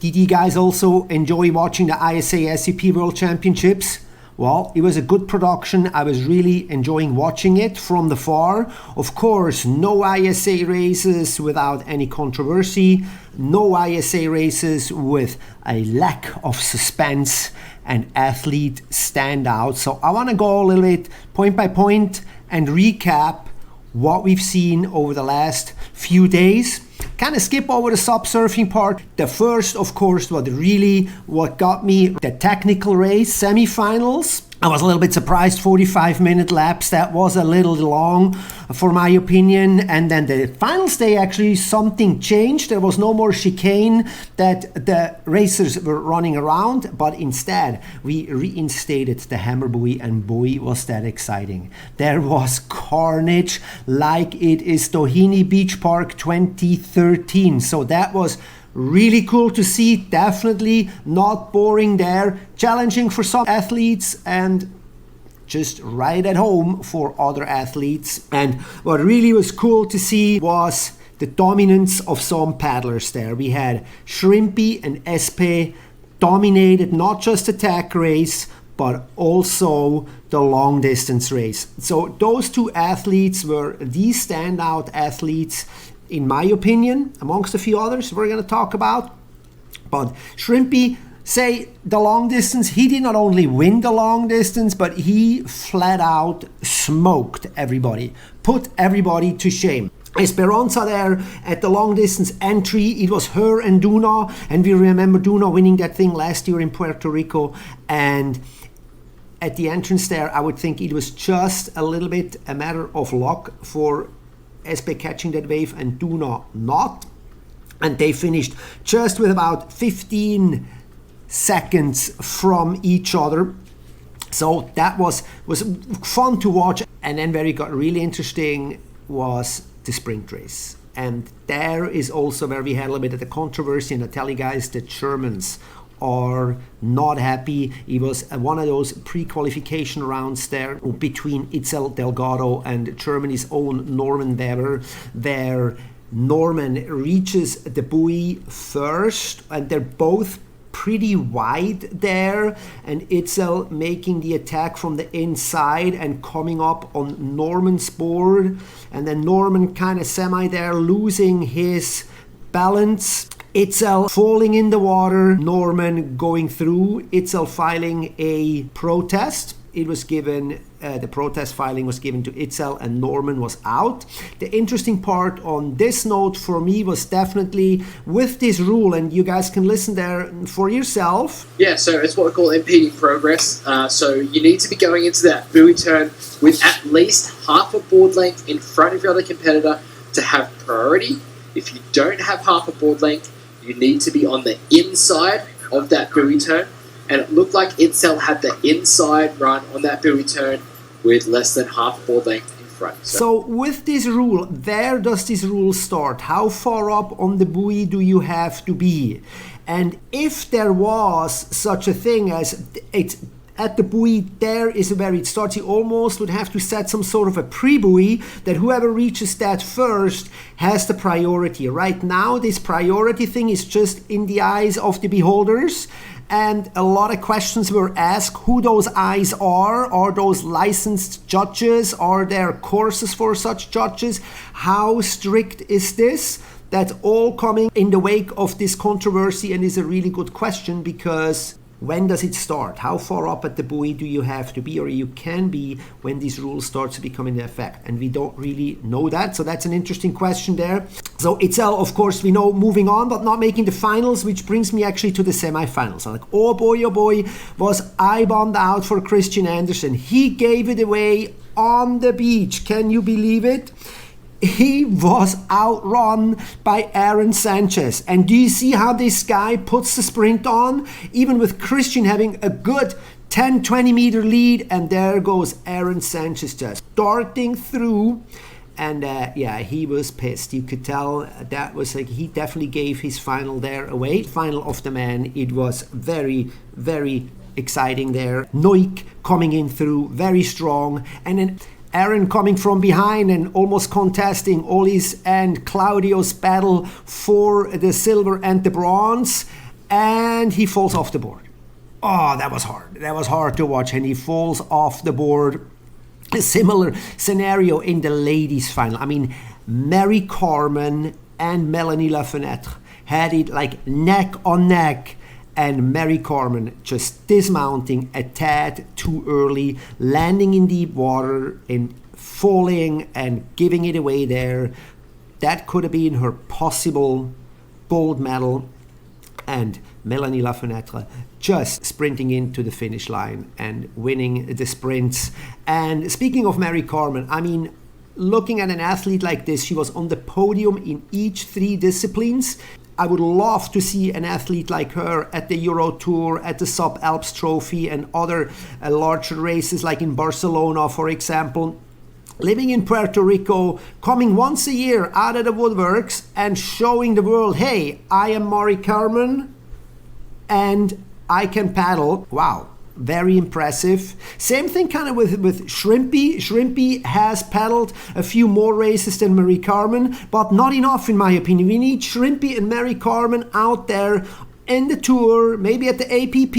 Did you guys also enjoy watching the ISA SUP World Championships? Well, it was a good production. I was really enjoying watching it from the far. Of course, no ISA races without any controversy. No ISA races with a lack of suspense and athlete standout. So I want to go a little bit point by point and recap what we've seen over the last few days. Kind of skip over the SUP surfing part. The first, of course, what got me, the technical race, semifinals. I was a little bit surprised, 45-minute laps. That was a little long for my opinion. And then the finals day, actually, something changed. There was no more chicane that the racers were running around, but instead we reinstated the hammer buoy, and boy, was that exciting. There was carnage like it is Doheny Beach Park 2013. So that was really cool to see. Definitely not boring there. Challenging for some athletes and just right at home for other athletes. And what really was cool to see was the dominance of some paddlers there. We had Shrimpy and Espe dominated not just the tag race, but also the long distance race. So those two athletes were the standout athletes, in my opinion, amongst a few others we're going to talk about. But Shrimpy, say the long distance, he did not only win the long distance, but he flat out smoked everybody, put everybody to shame. Esperanza there at the long distance entry, it was her and Duna, and we remember Duna winning that thing last year in Puerto Rico. And at the entrance there, I would think it was just a little bit a matter of luck for Espe catching that wave and Duna not. And they finished just with about 15 seconds from each other. So that was fun to watch. And then where it got really interesting was the sprint race. And there is also where we had a little bit of the controversy. And I tell you guys, the Germans are not happy. It was one of those pre-qualification rounds there between Itzel Delgado and Germany's own Norman Weber, where Norman reaches the buoy first, and they're both pretty wide there, and Itzel making the attack from the inside and coming up on Norman's board, and then Norman kind of semi there losing his balance. Itzel falling in the water, Norman going through, Itzel filing a protest. It was given, the protest filing was given to Itzel, and Norman was out. The interesting part on this note for me was definitely with this rule, and you guys can listen there for yourself. Yeah, so it's what we call impeding progress. So you need to be going into that buoy turn with at least half a board length in front of your other competitor to have priority. If you don't have half a board length, you need to be on the inside of that buoy turn. And it looked like Itzel had the inside run on that buoy turn with less than half a board length in front. So with this rule, where does this rule start? How far up on the buoy do you have to be? And if there was such a thing as it's at the buoy, there is where it starts. You almost would have to set some sort of a pre-buoy that whoever reaches that first has the priority. Right now, this priority thing is just in the eyes of the beholders. And a lot of questions were asked who those eyes are. Are those licensed judges? Are there courses for such judges? How strict is this? That's all coming in the wake of this controversy, and is a really good question, because when does it start? How far up at the buoy do you have to be, or you can be, when these rules start to become in effect? And we don't really know that. So that's an interesting question there. So Itzel, of course, we know moving on, but not making the finals, which brings me actually to the semifinals. I'm like, oh boy, was I bummed out for Christian Andersen. He gave it away on the beach. Can you believe it? He was outrun by Aaron Sanchez. And do you see how this guy puts the sprint on? Even with Christian having a good 10-20 meter lead, and there goes Aaron Sanchez just darting through. And yeah, he was pissed. You could tell that was like, he definitely gave his final there away. Final of the man. It was very, very exciting there. Noik coming in through, very strong. And then Aaron coming from behind and almost contesting Ollie's and Claudio's battle for the silver and the bronze. and he falls off the board. Oh, that was hard. That was hard to watch, and he falls off the board. A similar scenario in the ladies' final. I mean, Mary Carmen and Melanie Lafenêtre had it like neck on neck, and Mary Carmen just dismounting a tad too early, landing in deep water and falling and giving it away there. That could have been her possible gold medal. And Melanie Lafenêtre just sprinting into the finish line and winning the sprints. And speaking of Mary Carmen, I mean, looking at an athlete like this, she was on the podium in each 3 disciplines. I would love to see an athlete like her at the Euro Tour, at the SUP Alps Trophy, and other larger races like in Barcelona, for example. Living in Puerto Rico, coming once a year out of the woodworks and showing the world, hey, I am Mari Carmen and I can paddle. Wow, very impressive. Same thing kind of with Shrimpy. Shrimpy has paddled a few more races than Mari Carmen, but not enough in my opinion. We need Shrimpy and Mari Carmen out there in the tour, maybe at the APP,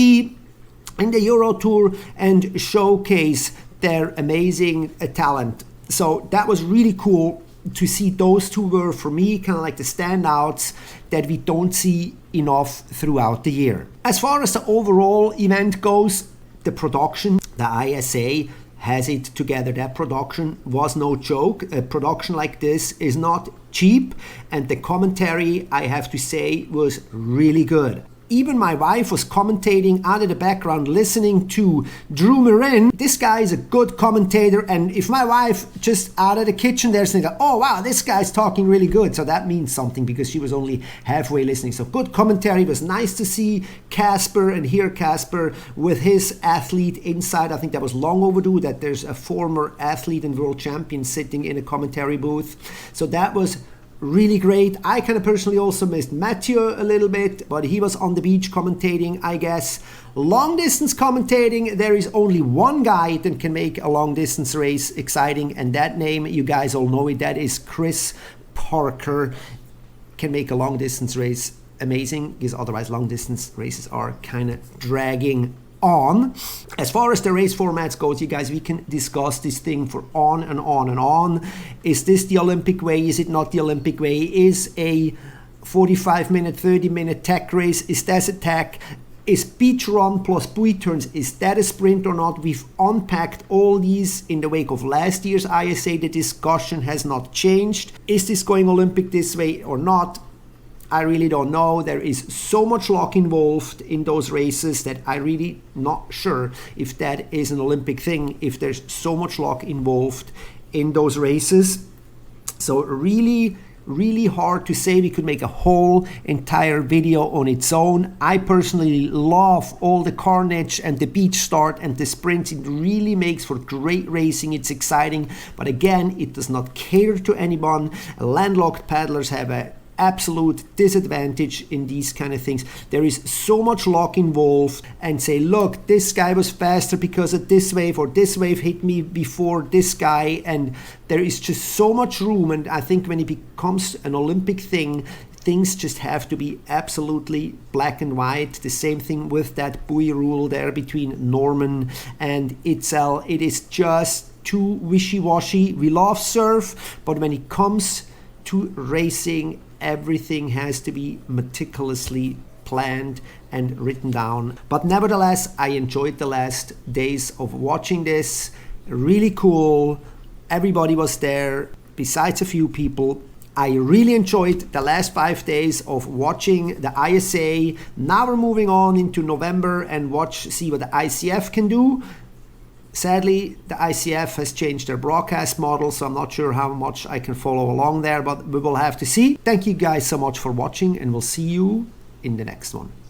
in the Euro Tour, and showcase their amazing talent. So that was really cool to see. Those two were, for me, kind of like the standouts that we don't see enough throughout the year. As far as the overall event goes, the production, the ISA has it together. That production was no joke. A production like this is not cheap, and the commentary, I have to say, was really good. Even my wife was commentating out of the background, listening to Drew Marin. This guy is a good commentator, and if my wife just out of the kitchen there saying, oh wow, this guy's talking really good, so that means something, because she was only halfway listening. So good commentary. It was nice to see Casper and hear Casper with his athlete inside. I think that was long overdue that there's a former athlete and world champion sitting in a commentary booth. So that was really great. I kind of personally also missed Mathieu a little bit, but he was on the beach commentating, I guess. Long distance commentating, there is only one guy that can make a long distance race exciting, and that name, you guys all know it, that is Chris Parker. Can make a long distance race amazing, because otherwise long distance races are kind of dragging on. As far as the race formats goes, you guys, we can discuss this thing for on and on and on. Is this the Olympic way? Is it not the Olympic way? Is a 45-minute, 30-minute tech race, is that a tech? Is beach run plus buoy turns, is that a sprint or not? We've unpacked all these in the wake of last year's ISA. The discussion has not changed. Is this going Olympic this way or not? I really don't know. There is so much luck involved in those races that I really not sure if that is an Olympic thing, if there's so much luck involved in those races. So really, really hard to say. We could make a whole entire video on its own. I personally love all the carnage and the beach start and the sprints. It really makes for great racing. It's exciting, but again, it does not cater to anyone. Landlocked paddlers have a absolute disadvantage in these kind of things. There is so much luck involved, and say, look, this guy was faster because of this wave, or this wave hit me before this guy, and there is just so much room. And I think when it becomes an Olympic thing, things just have to be absolutely black and white. The same thing with that buoy rule there between Norman and Itzel. It is just too wishy-washy. We love surf, but when it comes to racing, everything has to be meticulously planned and written down. But nevertheless, I enjoyed the last days of watching this. Really cool. Everybody was there, besides a few people. I really enjoyed the last 5 days of watching the ISA. Now we're moving on into November and see what the ICF can do. Sadly, the ICF has changed their broadcast model, so I'm not sure how much I can follow along there, but we will have to see. Thank you guys so much for watching, and we'll see you in the next one.